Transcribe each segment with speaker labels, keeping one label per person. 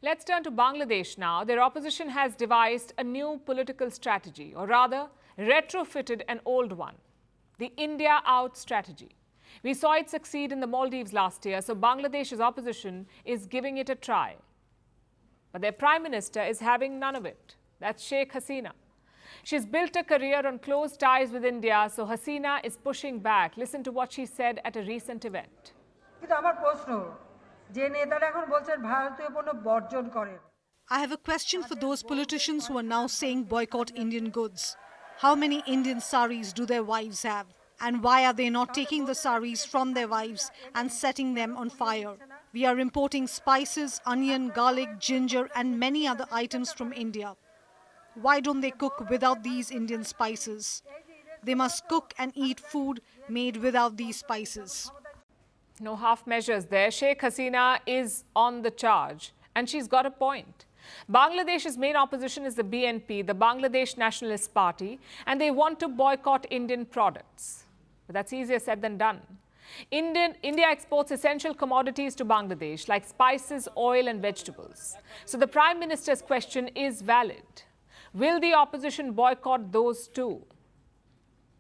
Speaker 1: Let's turn to Bangladesh now. Their opposition has devised a new political strategy, or rather, retrofitted an old one, the India out strategy. We saw it succeed in the Maldives last year, so Bangladesh's opposition is giving it a try. But their prime minister is having none of it. That's Sheikh Hasina. She's built a career on close ties with India, so Hasina is pushing back. Listen to what she said at a recent event.
Speaker 2: I have a question for those politicians who are now saying boycott Indian goods. How many Indian saris do their wives have? And why are they not taking the saris from their wives and setting them on fire? We are importing spices, onion, garlic, ginger and many other items from India. Why don't they cook without these Indian spices? They must cook and eat food made without these spices.
Speaker 1: No half measures there. Sheikh Hasina is on the charge, and she's got a point. Bangladesh's main opposition is the BNP, the Bangladesh Nationalist Party, and they want to boycott Indian products. But that's easier said than done. India exports essential commodities to Bangladesh, like spices, oil and vegetables. So the Prime Minister's question is valid. Will the opposition boycott those too?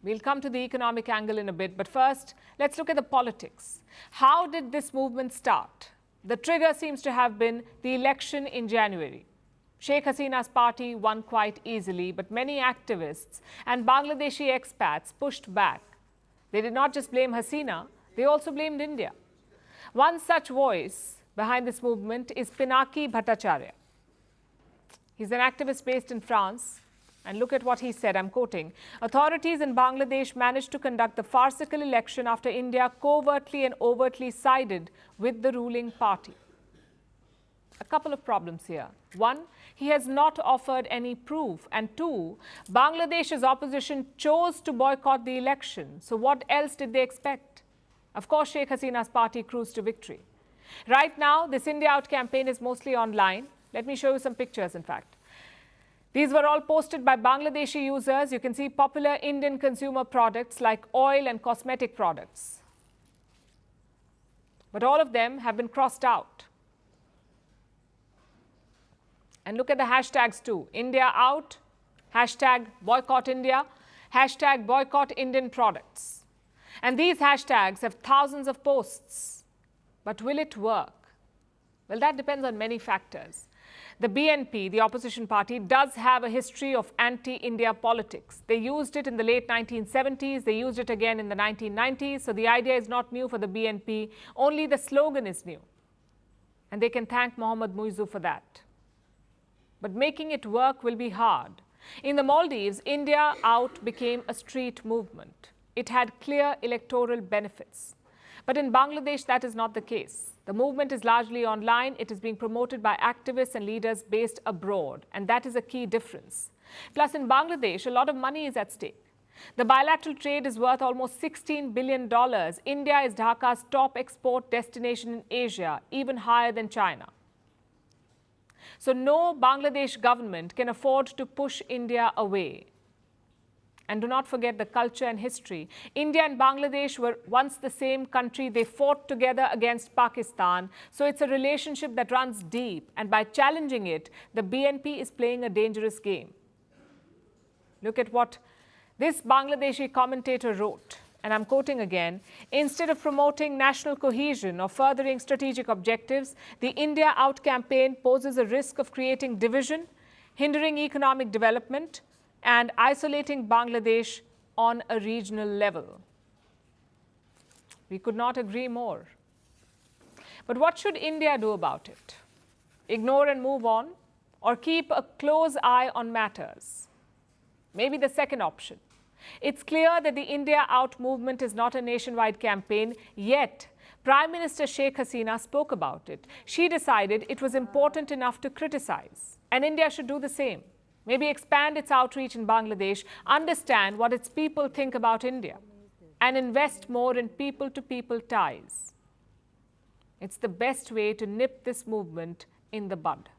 Speaker 1: We'll come to the economic angle in a bit, but first, let's look at the politics. How did this movement start? The trigger seems to have been the election in January. Sheikh Hasina's party won quite easily, but many activists and Bangladeshi expats pushed back. They did not just blame Hasina, they also blamed India. One such voice behind this movement is Pinaki Bhattacharya. He's an activist based in France. And look at what he said, I'm quoting, "Authorities in Bangladesh managed to conduct the farcical election after India covertly and overtly sided with the ruling party." A couple of problems here. One, he has not offered any proof. And two, Bangladesh's opposition chose to boycott the election. So what else did they expect? Of course, Sheikh Hasina's party cruised to victory. Right now, this India Out campaign is mostly online. Let me show you some pictures, in fact. These were all posted by Bangladeshi users. You can see popular Indian consumer products like oil and cosmetic products. But all of them have been crossed out. And look at the hashtags too. India out, hashtag boycott India, hashtag boycott Indian products. And these hashtags have thousands of posts. But will it work? Well, that depends on many factors. The BNP, the opposition party, does have a history of anti-India politics. They used it in the late 1970s. They used it again in the 1990s. So the idea is not new for the BNP. Only the slogan is new. And they can thank Mohammad Muizzu for that. But making it work will be hard. In the Maldives, India Out became a street movement. It had clear electoral benefits. But in Bangladesh, that is not the case. The movement is largely online. It is being promoted by activists and leaders based abroad. And that is a key difference. Plus, in Bangladesh, a lot of money is at stake. The bilateral trade is worth almost $16 billion. India is Dhaka's top export destination in Asia, even higher than China. So no Bangladesh government can afford to push India away. And do not forget the culture and history. India and Bangladesh were once the same country. They fought together against Pakistan. So it's a relationship that runs deep. And by challenging it, the BNP is playing a dangerous game. Look at what this Bangladeshi commentator wrote. And I'm quoting again, "Instead of promoting national cohesion or furthering strategic objectives, the India Out campaign poses a risk of creating division, hindering economic development, and isolating Bangladesh on a regional level." We could not agree more. But what should India do about it? Ignore and move on, or keep a close eye on matters? Maybe the second option. It's clear that the India Out movement is not a nationwide campaign, yet Prime Minister Sheikh Hasina spoke about it. She decided it was important enough to criticize, and India should do the same. Maybe expand its outreach in Bangladesh, understand what its people think about India, and invest more in people-to-people ties. It's the best way to nip this movement in the bud.